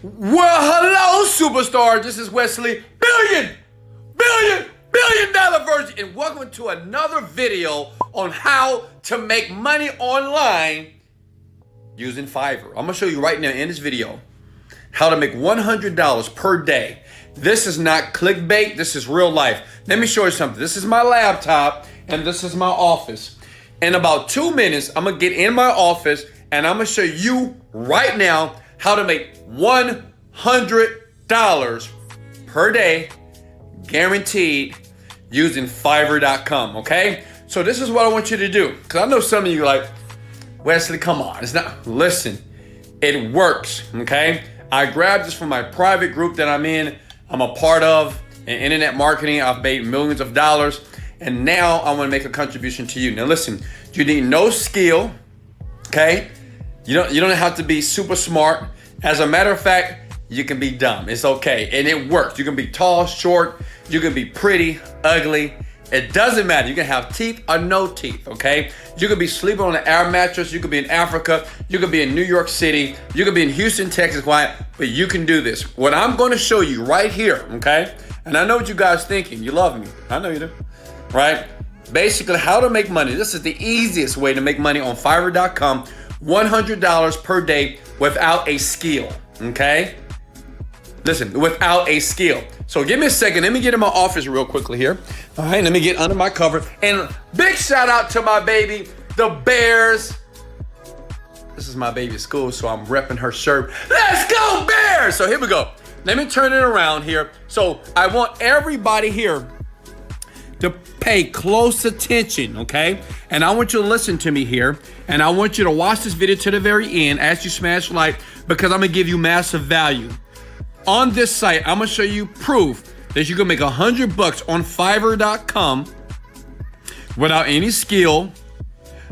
Well, hello, superstar. This is Wesley billion dollar Virgin, and welcome to another video on how to make money online using Fiverr. I'm gonna show you right now in this video how to make $100 per day. This is not clickbait. This is real life. Let me show you something. This is my laptop and this is my office. In about 2 minutes, I'm gonna get in my office and I'm gonna show you right now how to make $100 per day, guaranteed, using Fiverr.com, okay? So this is what I want you to do, because I know some of you are like, Wesley, come on, it's not, listen, it works, okay? I grabbed this from my private group that I'm in, I'm a part of, in internet marketing. I've made millions of dollars, and now I wanna make a contribution to you. Now listen, you need no skill, okay? You don't have to be super smart. As a matter of fact, you can be dumb. It's okay, and it works. You can be tall, short, you can be pretty, ugly. It doesn't matter. You can have teeth or no teeth, okay? You could be sleeping on an air mattress. You could be in Africa. You could be in New York City. You could be in Houston, Texas, why? But you can do this. What I'm going to show you right here, okay? And I know what you guys thinking. You love me. I know you do, right? Basically, how to make money. This is the easiest way to make money on Fiverr.com. $100 per day without a skill, okay? Listen, without a skill. So give me a second. Let me get in my office real quickly here. All right, let me get under my cover. And big shout out to my baby, the Bears. This is my baby's school, so I'm repping her shirt. Let's go Bears! So here we go. Let me turn it around here. So I want everybody here to pay close attention, okay? And I want you to listen to me here. And I want you to watch this video to the very end as you smash like, because I'm gonna give you massive value. On this site, I'm gonna show you proof that you can make $100 on Fiverr.com without any skill,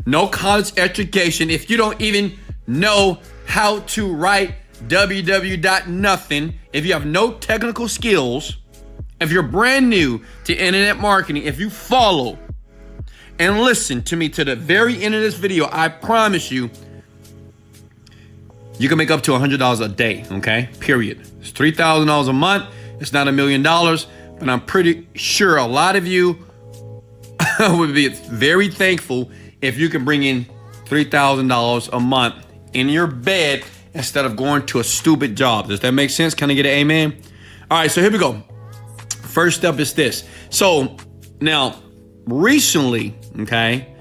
no college education. If you don't even know how to write www.nothing, if you have no technical skills, if you're brand new to internet marketing, if you follow and listen to me to the very end of this video, I promise you, you can make up to $100 a day, okay? Period. It's $3,000 a month. It's not $1 million, but I'm pretty sure a lot of you would be very thankful if you can bring in $3,000 a month in your bed instead of going to a stupid job. Does that make sense? Can I get an amen? All right, so here we go. First step is this. So now, recently, okay,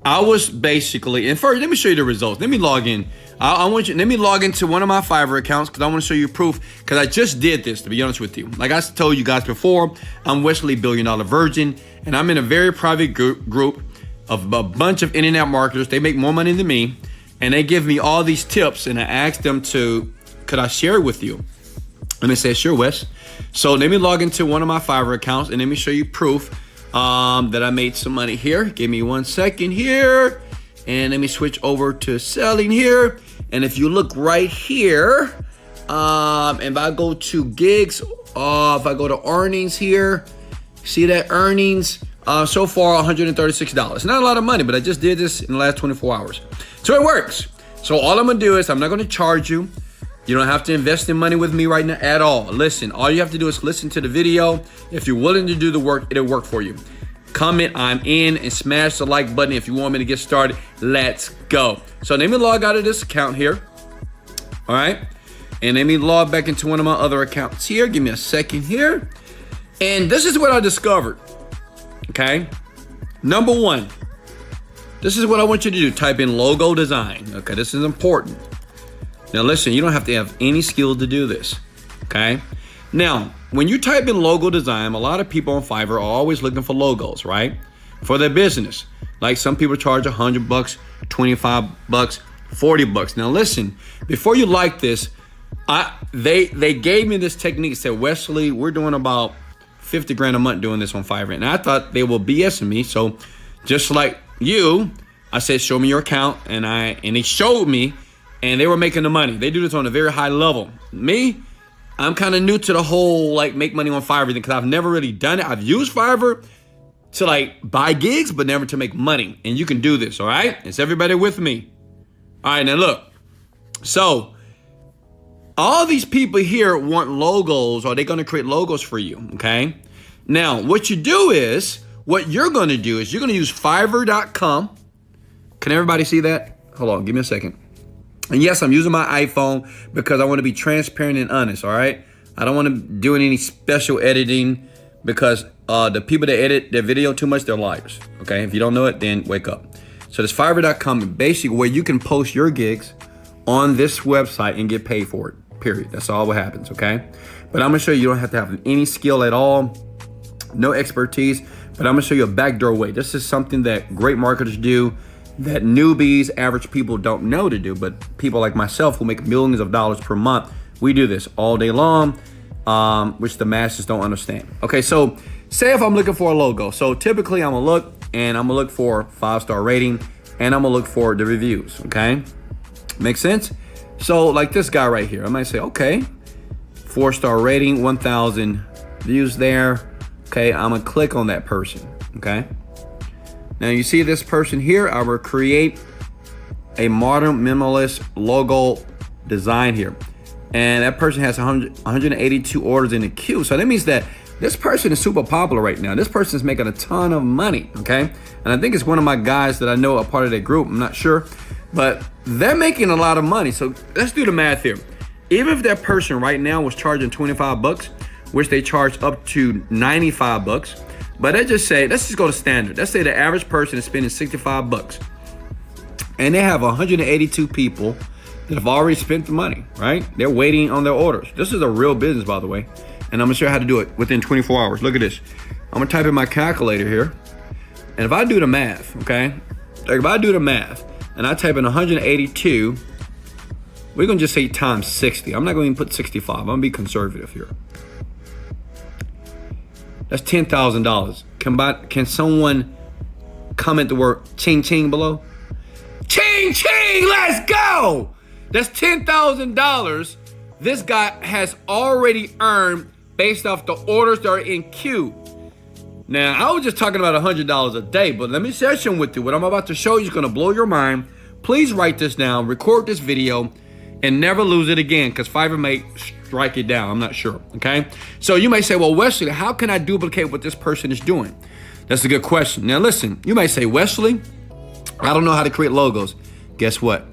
I was basically, and first, let me show you the results. Let me log in. Let me log into one of my Fiverr accounts because I want to show you proof, because I just did this, to be honest with you. Like I told you guys before, I'm Wesley Billion Dollar Virgin, and I'm in a very private group of a bunch of internet marketers. They make more money than me, and they give me all these tips, and I asked them could I share it with you? And they said, sure, Wes. So let me log into one of my Fiverr accounts, and let me show you proof that I made some money here. Give me 1 second here. And let me switch over to selling here. And if you look right here, if I go to gigs, if I go to earnings here, see that earnings, so far $136. Not a lot of money, but I just did this in the last 24 hours. So it works. So all I'm gonna do is I'm not gonna charge you. You don't have to invest in money with me right now at all. Listen, all you have to do is listen to the video. If you're willing to do the work, it'll work for you. Comment I'm in and smash the like button if you want me to get started. Let's go. So let me log out of this account here. All right. And let me log back into one of my other accounts here. Give me a second here. And this is what I discovered. Okay. Number one, this is what I want you to do. Type in logo design. Okay. This is important. Now listen, you don't have to have any skill to do this. Okay. Now, when you type in logo design, a lot of people on Fiverr are always looking for logos, right? For their business. Like some people charge $100, $25, $40. Now listen, before you like this, they gave me this technique, said, Wesley, we're doing about 50 grand a month doing this on Fiverr. And I thought they were BSing me. So just like you, I said, show me your account. And they showed me, and they were making the money. They do this on a very high level. Me, I'm kind of new to the whole like make money on Fiverr thing because I've never really done it. I've used Fiverr to like buy gigs, but never to make money. And you can do this, all right? Is everybody with me? All right, now look. So all these people here want logos, or they're going to create logos for you, okay? Now, what you're going to do is you're going to use Fiverr.com. Can everybody see that? Hold on, give me a second. And yes, I'm using my iPhone because I want to be transparent and honest, all right? I don't want to do any special editing because the people that edit their video too much, they're liars, okay? If you don't know it, then wake up. So this Fiverr.com, basically where you can post your gigs on this website and get paid for it, period. That's all what happens, okay? But I'm gonna show you don't have to have any skill at all, no expertise, but I'm gonna show you a backdoor way. This is something that great marketers do that newbies, average people don't know to do, but people like myself who make millions of dollars per month, we do this all day long, which the masses don't understand. Okay, so say if I'm looking for a logo. So typically I'm gonna look for 5-star rating, and I'm gonna look for the reviews, okay? Make sense? So like this guy right here, I might say, okay, 4-star rating, 1,000 views there. Okay, I'm gonna click on that person, okay? Now you see this person here, I will create a modern minimalist logo design here. And that person has 182 orders in the queue. So that means that this person is super popular right now. This person is making a ton of money, okay? And I think it's one of my guys that I know a part of that group, I'm not sure. But they're making a lot of money. So let's do the math here. Even if that person right now was charging 25 bucks, which they charge up to 95 bucks, but let's just go to standard. Let's say the average person is spending 65 bucks and they have 182 people that have already spent the money, right? They're waiting on their orders. This is a real business, by the way. And I'm gonna show you how to do it within 24 hours. Look at this. I'm gonna type in my calculator here. And if I do the math, okay? Like if I do the math and I type in 182, we're gonna just say times 60. I'm not gonna even put 65. I'm gonna be conservative here. That's $10,000. Can someone comment the word ching ching below? Ching ching, let's go! That's $10,000 this guy has already earned based off the orders that are in queue. Now, I was just talking about $100 a day, but let me share something with you. What I'm about to show you is gonna blow your mind. Please write this down, record this video, and never lose it again, because Fiverr may strike it down, I'm not sure, okay? So you may say, well, Wesley, how can I duplicate what this person is doing? That's a good question. Now listen, you may say, Wesley, I don't know how to create logos. Guess what?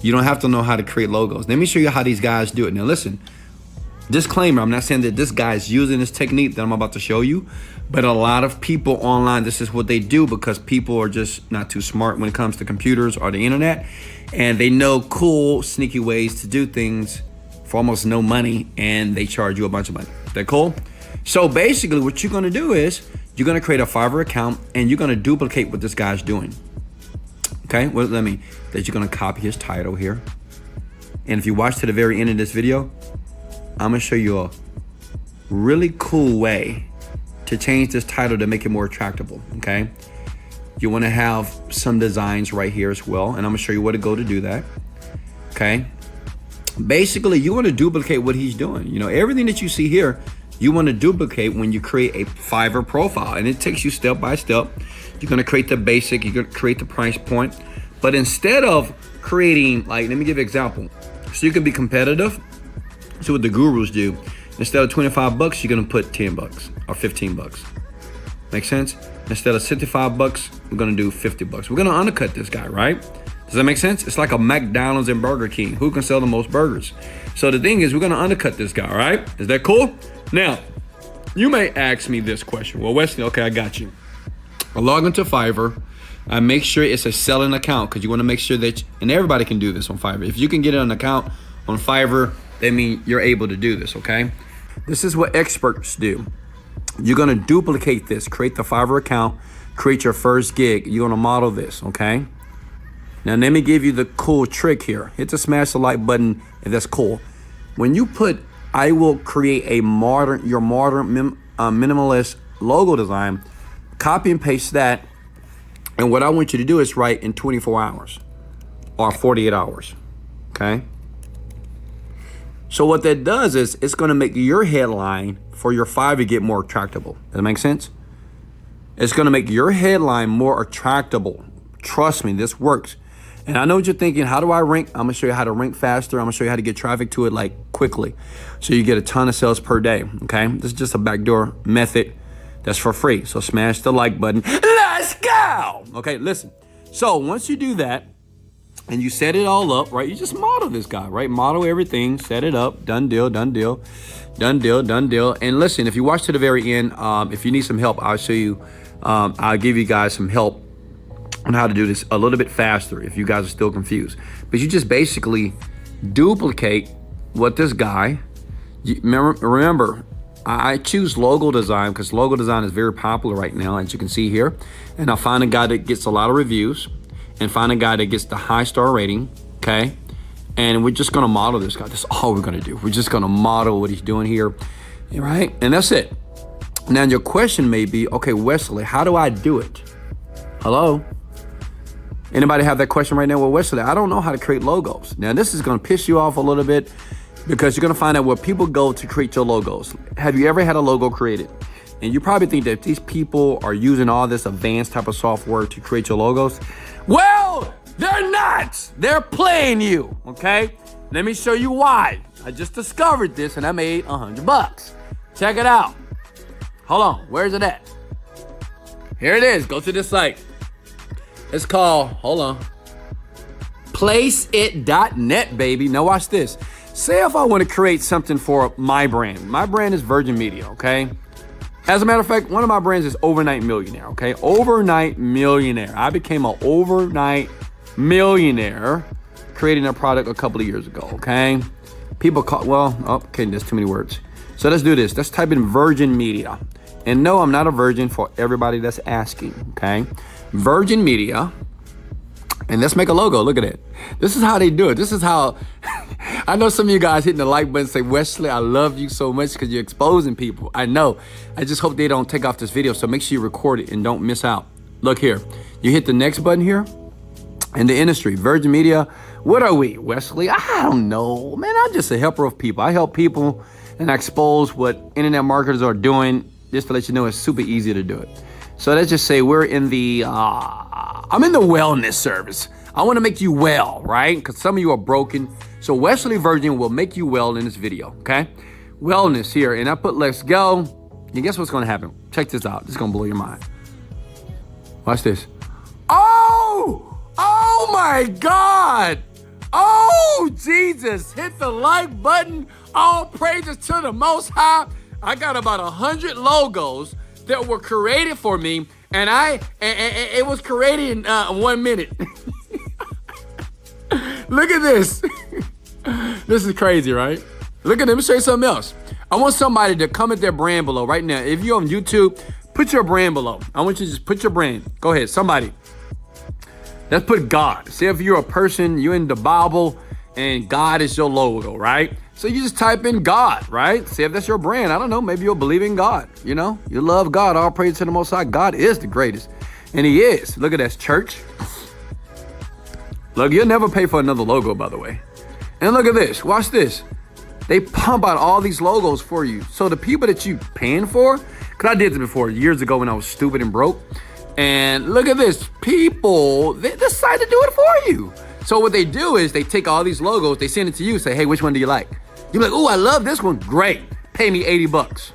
You don't have to know how to create logos. Let me show you how these guys do it. Now listen, disclaimer, I'm not saying that this guy is using this technique that I'm about to show you, but a lot of people online, this is what they do because people are just not too smart when it comes to computers or the internet, and they know cool, sneaky ways to do things for almost no money, and they charge you a bunch of money. Is that cool? So basically what you're gonna do is you're gonna create a Fiverr account and you're gonna duplicate what this guy's doing. Okay, what does that mean? That you're gonna copy his title here. And if you watch to the very end of this video, I'm gonna show you a really cool way to change this title to make it more attractive, okay? You wanna have some designs right here as well, and I'm gonna show you where to go to do that, okay? Basically, you wanna duplicate what he's doing. You know, everything that you see here, you wanna duplicate when you create a Fiverr profile, and it takes you step by step. You're gonna create the basic, you're gonna create the price point, but instead of creating, like, let me give you an example. So you can be competitive. See what the gurus do. Instead of 25 bucks, you're gonna put 10 bucks or 15 bucks. Make sense? Instead of 65 bucks, we're gonna do 50 bucks. We're gonna undercut this guy, right? Does that make sense? It's like a McDonald's and Burger King. Who can sell the most burgers? So the thing is, we're gonna undercut this guy, all right? Is that cool? Now, you may ask me this question. Well, Wesley, okay, I got you. I log into Fiverr. I make sure it's a selling account because you want to make sure that, and everybody can do this on Fiverr. If you can get an account on Fiverr, that means you're able to do this, okay? This is what experts do. You're going to duplicate this, create the Fiverr account, create your first gig. You're going to model this, okay? Now, let me give you the cool trick here. Hit the smash the like button if that's cool. When you put, I will create a minimalist logo design, copy and paste that. And what I want you to do is write in 24 hours or 48 hours, okay? So what that does is it's gonna make your headline for your Fiverr get more attractable. Does that make sense? It's gonna make your headline more attractable. Trust me, this works. And I know what you're thinking, how do I rank? I'm gonna show you how to rank faster. I'm gonna show you how to get traffic to it like quickly. So you get a ton of sales per day, okay? This is just a backdoor method that's for free. So smash the like button. Let's go! Okay, listen. So once you do that, and you set it all up, right? You just model this guy, right? Model everything, set it up, done deal, done deal, done deal, done deal. And listen, if you watch to the very end, if you need some help, I'll show you, I'll give you guys some help on how to do this a little bit faster if you guys are still confused. But you just basically duplicate what this guy, remember, I choose logo design because logo design is very popular right now, as you can see here. And I find a guy that gets a lot of reviews and find a guy that gets the high star rating, okay? And we're just gonna model this guy. That's all we're gonna do. We're just gonna model what he's doing here, right? And that's it. Now your question may be, okay, Wesley, how do I do it? Hello? Anybody have that question right now? Well, Wesley, I don't know how to create logos. Now, this is going to piss you off a little bit because you're going to find out where people go to create your logos. Have you ever had a logo created? And you probably think that these people are using all this advanced type of software to create your logos. Well, they're not. They're playing you, okay? Let me show you why. I just discovered this and I made $100. Check it out. Hold on. Where's it at? Here it is. Go to this site. It's called, hold on, placeit.net, baby. Now watch this. Say if I want to create something for my brand. My brand is Virgin Media, okay? As a matter of fact, one of my brands is Overnight Millionaire, okay? Overnight Millionaire. I became an overnight millionaire creating a product a couple of years ago, okay? People call, well, oh, okay, there's too many words. So let's do this. Let's type in Virgin Media. And no, I'm not a virgin for everybody that's asking, okay? Virgin Media, and let's make a logo. Look at it. This is how they do it. This is how, I know some of you guys hitting the like button say, Wesley, I love you so much because you're exposing people. I know. I just hope they don't take off this video, so make sure you record it and don't miss out. Look here. You hit the next button here. In the industry, Virgin Media, what are we, Wesley? I don't know. Man, I'm just a helper of people. I help people and I expose what internet marketers are doing just to let you know it's super easy to do it. So let's just say we're in the, I'm in the wellness service. I want to make you well, right? Because some of you are broken. So Wesley Virgin will make you well in this video, okay? Wellness here. And I put let's go. And guess what's going to happen? Check this out. This is going to blow your mind. Watch this. Oh my God. Oh, Jesus. Hit the like button. All praises to the Most High. I got about 100 logos that were created for me, and it was created in 1 minute. Look at this. This is crazy, right? Look at them. Let me show you something else. I want somebody to comment their brand below right now. If you're on YouTube, put your brand below. I want you to just put your brand. Go ahead, somebody. Let's put God. See if you're a person, you're in the Bible, and God is your logo, right? So you just type in God, right? See if that's your brand. I don't know. Maybe you'll believe in God. You know, you love God. All praise to the Most High. God is the greatest. And he is. Look at that church. Look, you'll never pay for another logo, by the way. And look at this. Watch this. They pump out all these logos for you. So the people that you paying for, because I did this before years ago when I was stupid and broke. And look at this. People, they decide to do it for you. So what they do is they take all these logos, they send it to you, say, hey, which one do you like? You're like, oh, I love this one. Great. Pay me $80.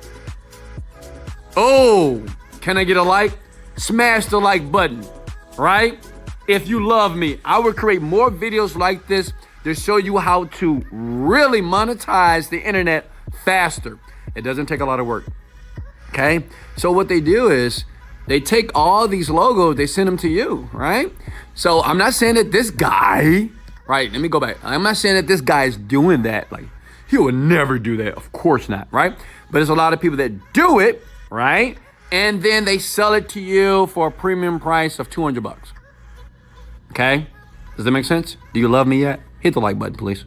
Oh, can I get a like? Smash the like button, right? If you love me, I will create more videos like this to show you how to really monetize the internet faster. It doesn't take a lot of work, okay? So what they do is they take all these logos, they send them to you, right? So I'm not saying that this guy, right? Let me go back. I'm not saying that this guy is doing that. Like, he would never do that. Of course not, right? But there's a lot of people that do it, right? And then they sell it to you for a premium price of $200. Okay? Does that make sense? Do you love me yet? Hit the like button, please.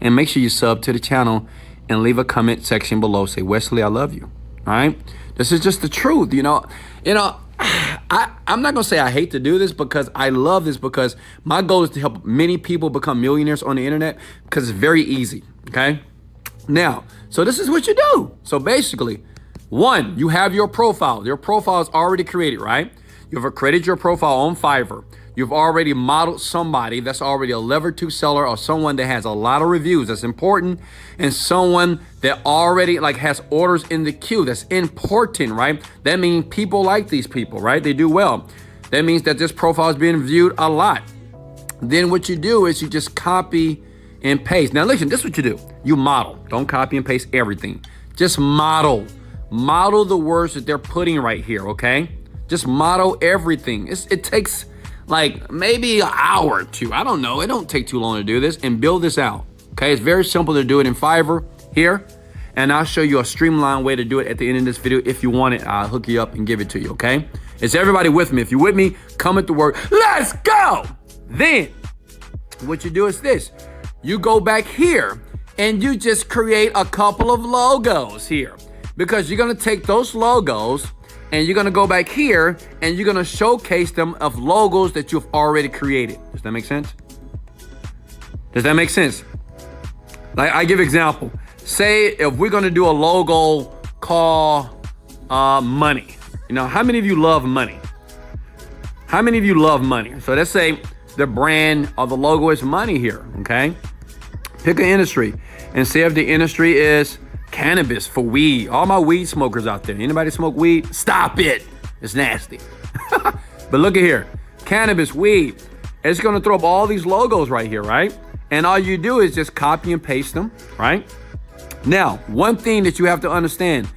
And make sure you sub to the channel and leave a comment section below. Say, Wesley, I love you. All right? This is just the truth, you know. I'm not going to say I hate to do this because I love this because my goal is to help many people become millionaires on the internet because it's very easy, okay? Now, so this is what you do. So basically, one, you have your profile. Your profile is already created, right? You have created your profile on Fiverr. You've already modeled somebody that's already a level 2 seller, or someone that has a lot of reviews. That's important. And someone that already like has orders in the queue. That's important, right? That means people like these people, right? They do well. That means that this profile is being viewed a lot. Then what you do is you just copy and paste. Now listen, this is what you do. You model. Don't copy and paste everything. Just model. Model the words that they're putting right here, okay? Just model everything. It takes like maybe an hour or two. I don't know. It don't take too long to do this and build this out, okay? It's very simple to do it in Fiverr here. And I'll show you a streamlined way to do it at the end of this video. If you want it, I'll hook you up and give it to you, okay? Is everybody with me? If you're with me, comment the word, let's go! Then, what you do is this. You go back here and you just create a couple of logos here. Because you're gonna take those logos and you're gonna go back here and you're gonna showcase them of logos that you've already created. Does that make sense? Does that make sense? Like, I give example. Say if we're gonna do a logo called money. You know, how many of you love money? How many of you love money? So let's say the brand or the logo is money here, okay? Pick an industry and say if the industry is cannabis for weed. All my weed smokers out there. Anybody smoke weed? Stop it. It's nasty. But look at here. Cannabis, weed. It's gonna throw up all these logos right here, right? And all you do is just copy and paste them, right? Now, one thing that you have to understand,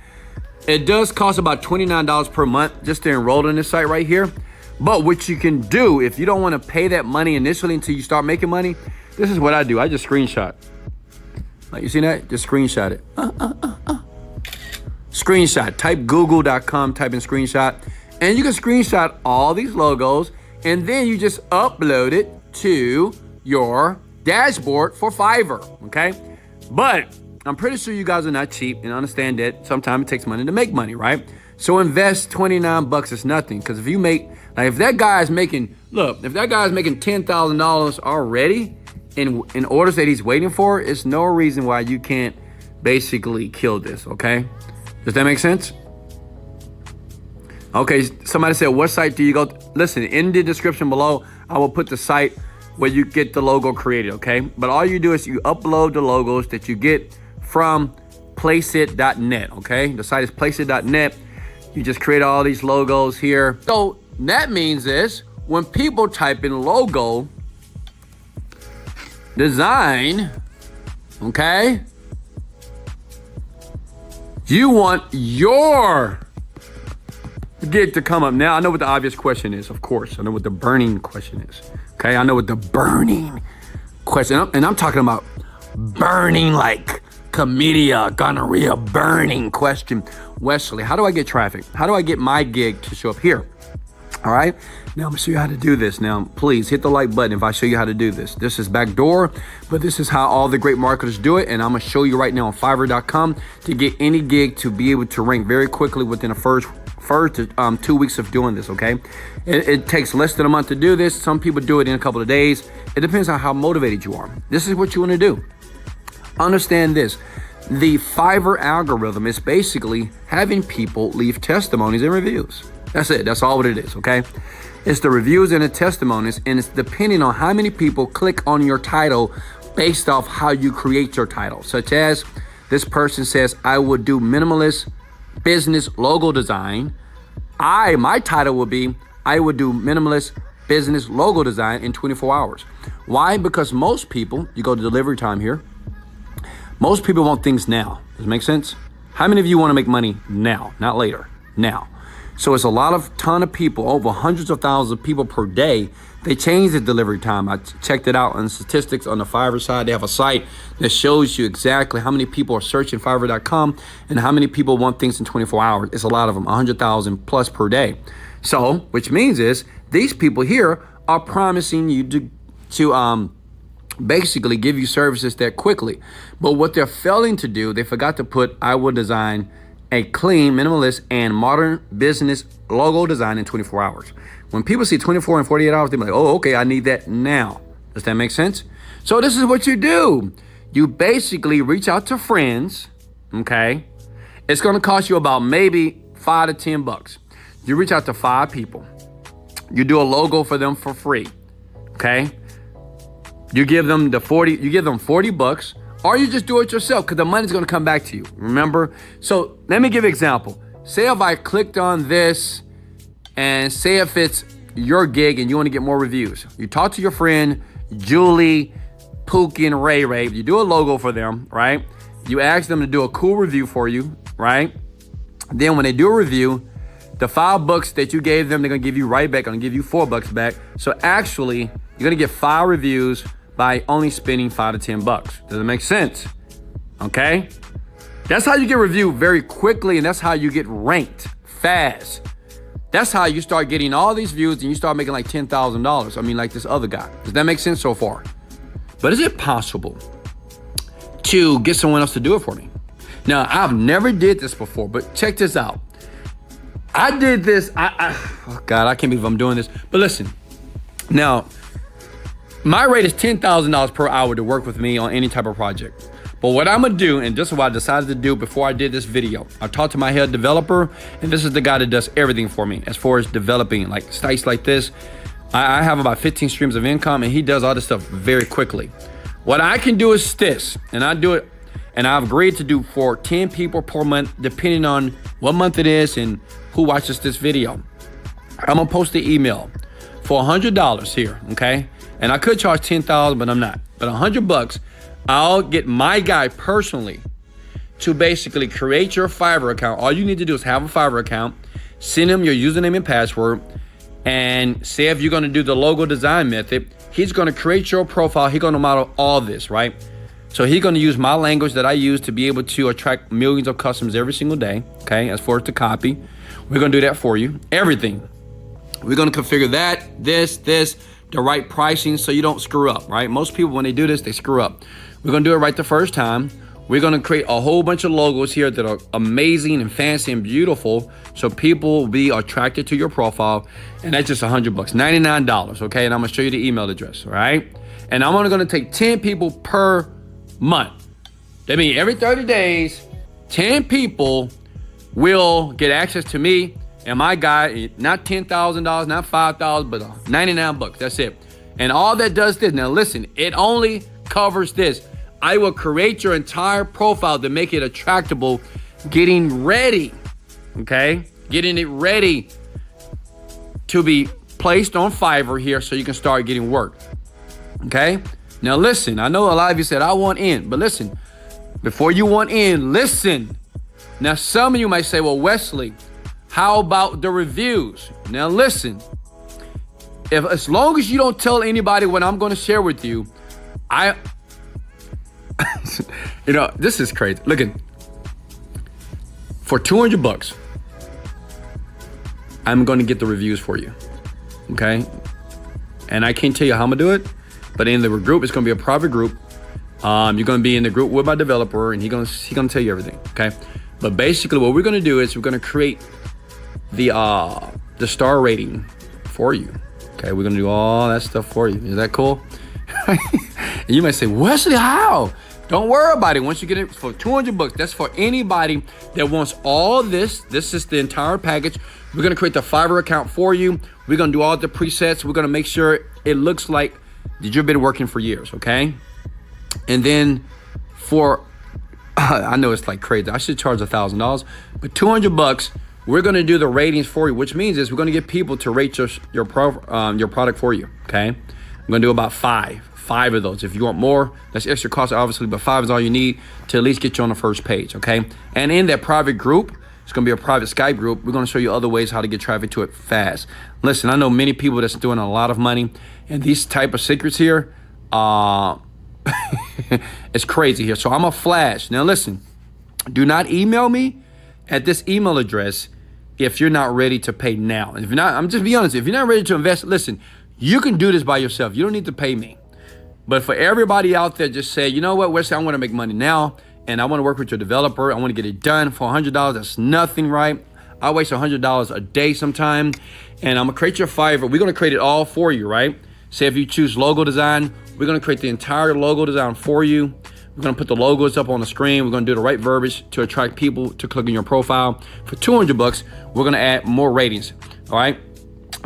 it does cost about $29 per month just to enroll in this site right here. But what you can do, if you don't want to pay that money initially until you start making money, this is what I do. I just screenshot. Like, you see that? Just screenshot it. Screenshot. Type google.com, type in screenshot. And you can screenshot all these logos. And then you just upload it to your dashboard for Fiverr, okay? But I'm pretty sure you guys are not cheap and understand that sometimes it takes money to make money, right? So invest 29 bucks is nothing. Because if you make, like if that guy is making, look, if that guy is making $10,000 already in orders that he's waiting for, it's no reason why you can't basically kill this, okay? Does that make sense? Okay, somebody said, what site do you go to? Listen, in the description below, I will put the site where you get the logo created, okay? But all you do is you upload the logos that you get from placeit.net, okay? The site is placeit.net. You just create all these logos here. So that means is when people type in logo design, okay, you want your gig to come up. Now, I know what the obvious question is, of course. I know what the burning question is, okay? I know what the burning question, and I'm talking about burning like chlamydia, gonorrhea, burning question. Wesley, how do I get traffic? How do I get my gig to show up here? All right, now I'm gonna show you how to do this. Now, please hit the like button if I show you how to do this. This is backdoor, but this is how all the great marketers do it. And I'm gonna show you right now on Fiverr.com to get any gig to be able to rank very quickly within the first 2 weeks of doing this, okay? It takes less than a month to do this. Some people do it in a couple of days. It depends on how motivated you are. This is what you wanna do. Understand this. The Fiverr algorithm is basically having people leave testimonies and reviews. That's it. That's all what it is, okay? It's the reviews and the testimonies, and it's depending on how many people click on your title based off how you create your title. Such as this person says, I would do minimalist business logo design. My title would be, I would do minimalist business logo design in 24 hours. Why? Because most people, you go to delivery time here, most people want things now. Does it make sense? How many of you want to make money now, not later, now? So it's a ton of people, over hundreds of thousands of people per day. They change the delivery time. I checked it out on statistics on the Fiverr side. They have a site that shows you exactly how many people are searching Fiverr.com and how many people want things in 24 hours. It's a lot of them, 100,000 plus per day. So, which means is these people here are promising you to basically give you services that quickly. But what they're failing to do, they forgot to put, I will design a clean, minimalist, and modern business logo design in 24 hours. When people see 24 and 48 hours, they're like, oh, okay, I need that now. Does that make sense? So this is what you do. You basically reach out to friends, okay? It's gonna cost you about maybe $5 to $10. You reach out to 5 people. You do a logo for them for free. Okay. You give them $40, or you just do it yourself because the money's going to come back to you. Remember? So let me give you an example. Say if I clicked on this and say if it's your gig and you want to get more reviews. You talk to your friend, Julie, Pookie, and Ray Ray. You do a logo for them, right? You ask them to do a cool review for you, right? Then when they do a review, the $5 that you gave them, they're going to give you right back. I'm going to give you $4 back. So actually, you're going to get 5 reviews by only spending $5 to $10. Does it make sense? Okay? That's how you get reviewed very quickly, and that's how you get ranked fast. That's how you start getting all these views and you start making like $10,000. I mean, like this other guy. Does that make sense so far? But is it possible to get someone else to do it for me? Now, I've never did this before, but check this out. I did this. Oh God, I can't believe I'm doing this. But listen, now, my rate is $10,000 per hour to work with me on any type of project. But what I'm gonna do, and this is what I decided to do before I did this video, I talked to my head developer, and this is the guy that does everything for me as far as developing like sites like this. I have about 15 streams of income, and he does all this stuff very quickly. What I can do is this, and I do it, and I've agreed to do for 10 people per month, depending on what month it is and who watches this video. I'm gonna post the email for $100 here, okay? And I could charge $10,000, but I'm not. But $100, I'll get my guy personally to basically create your Fiverr account. All you need to do is have a Fiverr account, send him your username and password, and say if you're gonna do the logo design method, he's gonna create your profile. He's gonna model all this, right? So he's gonna use my language that I use to be able to attract millions of customers every single day, okay? As far as the copy, we're gonna do that for you, everything. We're gonna configure that, this, the right pricing so you don't screw up, right? Most people, when they do this, they screw up. We're gonna do it right the first time. We're gonna create a whole bunch of logos here that are amazing and fancy and beautiful so people will be attracted to your profile. And that's just $100, $99, okay? And I'm gonna show you the email address, all right? And I'm only gonna take 10 people per month. That means every 30 days, 10 people will get access to me and my guy, not $10,000, not $5,000, but $99. That's it. And all that does this. Now listen, it only covers this. I will create your entire profile to make it attractable, getting ready, okay? Getting it ready to be placed on Fiverr here so you can start getting work, okay? Now listen, I know a lot of you said, I want in, but listen, before you want in, listen. Now some of you might say, well, Wesley, how about the reviews? Now listen, as long as you don't tell anybody what I'm going to share with you, you know, this is crazy. Look at, for $200, I'm going to get the reviews for you, okay? And I can't tell you how I'm gonna do it, but in the group, it's gonna be a private group. You're gonna be in the group with my developer, and he's gonna tell you everything, okay? But basically, what we're gonna do is we're gonna create the star rating for you. Okay, we're gonna do all that stuff for you. Is that cool? And you might say, Wesley, how? Don't worry about it. Once you get it for $200, that's for anybody that wants all this. This is the entire package. We're gonna create the Fiverr account for you. We're gonna do all the presets. We're gonna make sure it looks like that you've been working for years, okay? And then for, I know it's like crazy. I should charge $1,000, but $200, we're gonna do the ratings for you, which means is we're gonna get people to rate your product for you, okay? I'm gonna do about five of those. If you want more, that's extra cost, obviously, but 5 is all you need to at least get you on the first page, okay? And in that private group, it's gonna be a private Skype group. We're gonna show you other ways how to get traffic to it fast. Listen, I know many people that's doing a lot of money, and these type of secrets here, it's crazy here. So I'm a flash. Now listen, do not email me at this email address if you're not ready to pay now. If you're not, I'm just be honest, if you're not ready to invest, listen, you can do this by yourself. You don't need to pay me. But for everybody out there, just say, you know what, Wesley, I want to make money now, and I want to work with your developer. I want to get it done for $100. That's nothing, right? I waste $100 a day sometime, and I'm gonna create your Fiverr. We're gonna create it all for you, right? Say if you choose logo design, we're gonna create the entire logo design for you. We're gonna put the logos up on the screen. We're gonna do the right verbiage to attract people to click on your profile. For $200, we're gonna add more ratings, all right?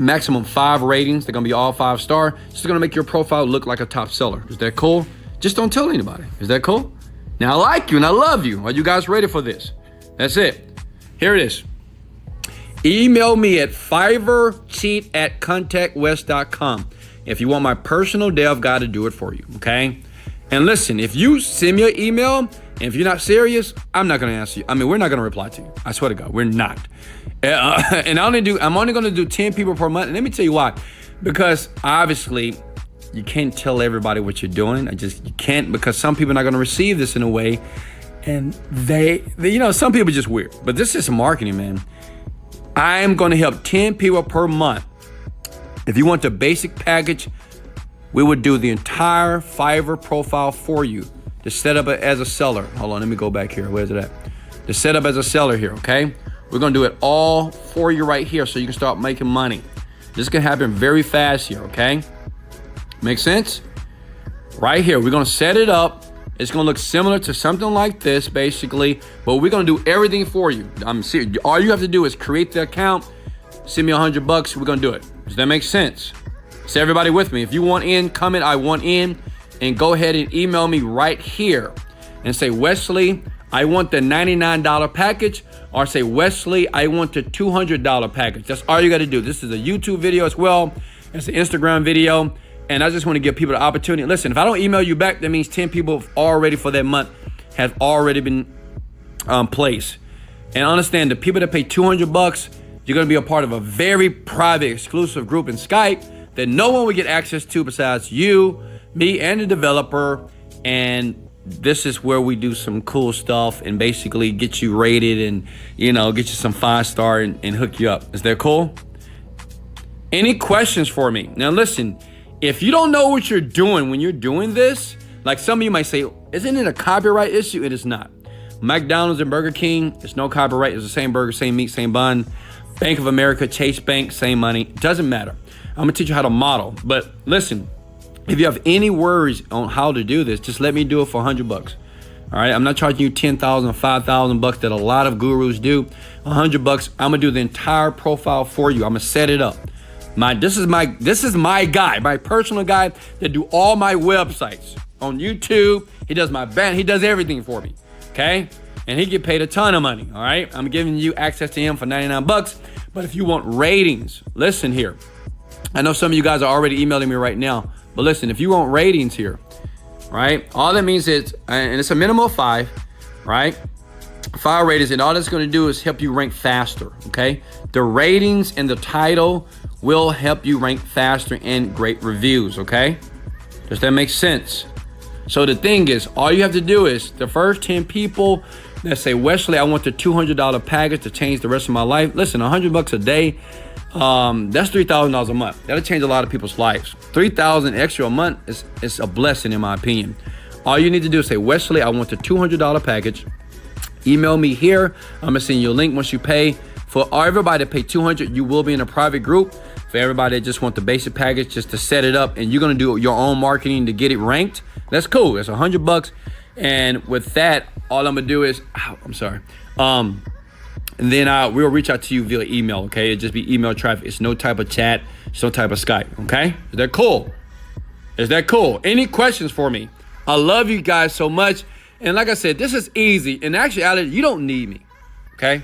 maximum 5 ratings. They're gonna be all 5-star. It's gonna make your profile look like a top seller. Is that cool? Just don't tell anybody. Is that cool? Now I like you and I love you. Are you guys ready for this? That's it. Here it is. Email me at fiverrcheat@contactwest.com if you want my personal dev guide to do it for you, okay? And listen, if you send me an email, and if you're not serious, I'm not gonna answer you. I mean, we're not gonna reply to you. I swear to God, we're not. And I'm only gonna do 10 people per month. And let me tell you why. Because obviously, you can't tell everybody what you're doing. You can't, because some people are not gonna receive this in a way. And they some people are just weird. But this is marketing, man. I'm gonna help 10 people per month. If you want the basic package, we would do the entire Fiverr profile for you to set up as a seller. Hold on, let me go back here. Where's it at? To set up as a seller here, okay? We're gonna do it all for you right here so you can start making money. This can happen very fast here, okay? Make sense? Right here, we're gonna set it up. It's gonna look similar to something like this, basically, but we're gonna do everything for you. I'm serious. All you have to do is create the account, send me $100, we're gonna do it. Does that make sense? So everybody with me, if you want in, comment I want in, and go ahead and email me right here and say, Wesley, I want the $99 package, or say, Wesley, I want the $200 package. That's all you got to do. This is a YouTube video as well. It's an Instagram video. And I just want to give people the opportunity. Listen, if I don't email you back, that means 10 people already for that month have already been placed. And understand, the people that pay $200, you're going to be a part of a very private, exclusive group in Skype that no one will get access to besides you, me, and the developer. And this is where we do some cool stuff and basically get you rated and, get you some 5-star and hook you up. Is that cool? Any questions for me? Now listen, if you don't know what you're doing when you're doing this, like some of you might say, isn't it a copyright issue? It is not. McDonald's and Burger King, it's no copyright. It's the same burger, same meat, same bun. Bank of America, Chase Bank, same money. Doesn't matter. I'm gonna teach you how to model. But listen, if you have any worries on how to do this, just let me do it for $100. All right, I'm not charging you $10,000, $5,000 that a lot of gurus do. $100, I'm gonna do the entire profile for you. I'm gonna set it up. This is my guy, my personal guy that do all my websites on YouTube. He does my band, he does everything for me, okay? And he get paid a ton of money, all right? I'm giving you access to him for $99. But if you want ratings, listen here. I know some of you guys are already emailing me right now, but listen, if you want ratings here, right? All that means is, and it's a minimum of 5, right? 5 ratings, and all that's gonna do is help you rank faster, okay? The ratings and the title will help you rank faster and great reviews, okay? Does that make sense? So the thing is, all you have to do is the first 10 people that say, Wesley, I want the $200 package to change the rest of my life. Listen, $100 a day, that's $3,000 a month. That'll change a lot of people's lives. $3,000 extra a month is a blessing in my opinion. All you need to do is say, Wesley, I want the $200 package. Email me here. I'm gonna send you a link once you pay. For everybody that pay $200, you will be in a private group. For everybody that just want the basic package just to set it up and you're gonna do your own marketing to get it ranked, that's cool. It's $100. And with that, all I'm gonna do is, and then we'll reach out to you via email, okay? It'll just be email traffic. It's no type of chat, it's no type of Skype, okay? Is that cool? Is that cool? Any questions for me? I love you guys so much. And like I said, this is easy. In actuality, you don't need me, okay?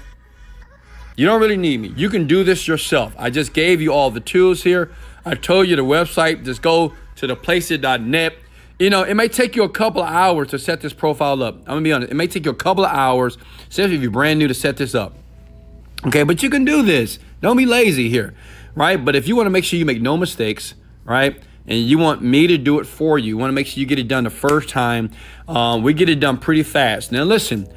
You don't really need me. You can do this yourself. I just gave you all the tools here. I told you the website, just go to theplacer.net. It may take you a couple of hours to set this profile up. I'm gonna be honest, it may take you a couple of hours, especially if you're brand new, to set this up. Okay, but you can do this. Don't be lazy here, right? But if you wanna make sure you make no mistakes, right? And you want me to do it for you, you wanna make sure you get it done the first time, we get it done pretty fast. Now listen,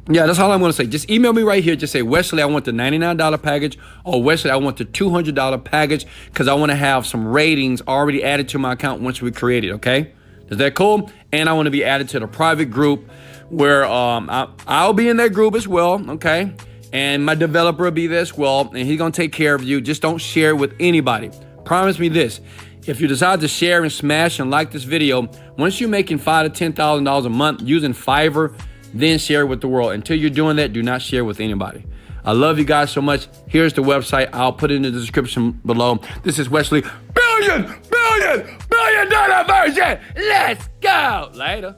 yeah, that's all I'm gonna say. Just email me right here. Just say, Wesley, I want the $99 package, or Wesley, I want the $200 package, because I want to have some ratings already added to my account once we create it, okay? Is that cool? And I want to be added to the private group where I'll be in that group as well, okay? And my developer will be there as well, and he's gonna take care of you. Just don't share it with anybody. Promise me this. If you decide to share and smash and like this video, once you're making $5,000 to $10,000 a month using Fiverr, then share it with the world. Until you're doing that, do not share with anybody. I love you guys so much. Here's the website. I'll put it in the description below. This is Wesley $1 billion Virgin. Let's go. Later.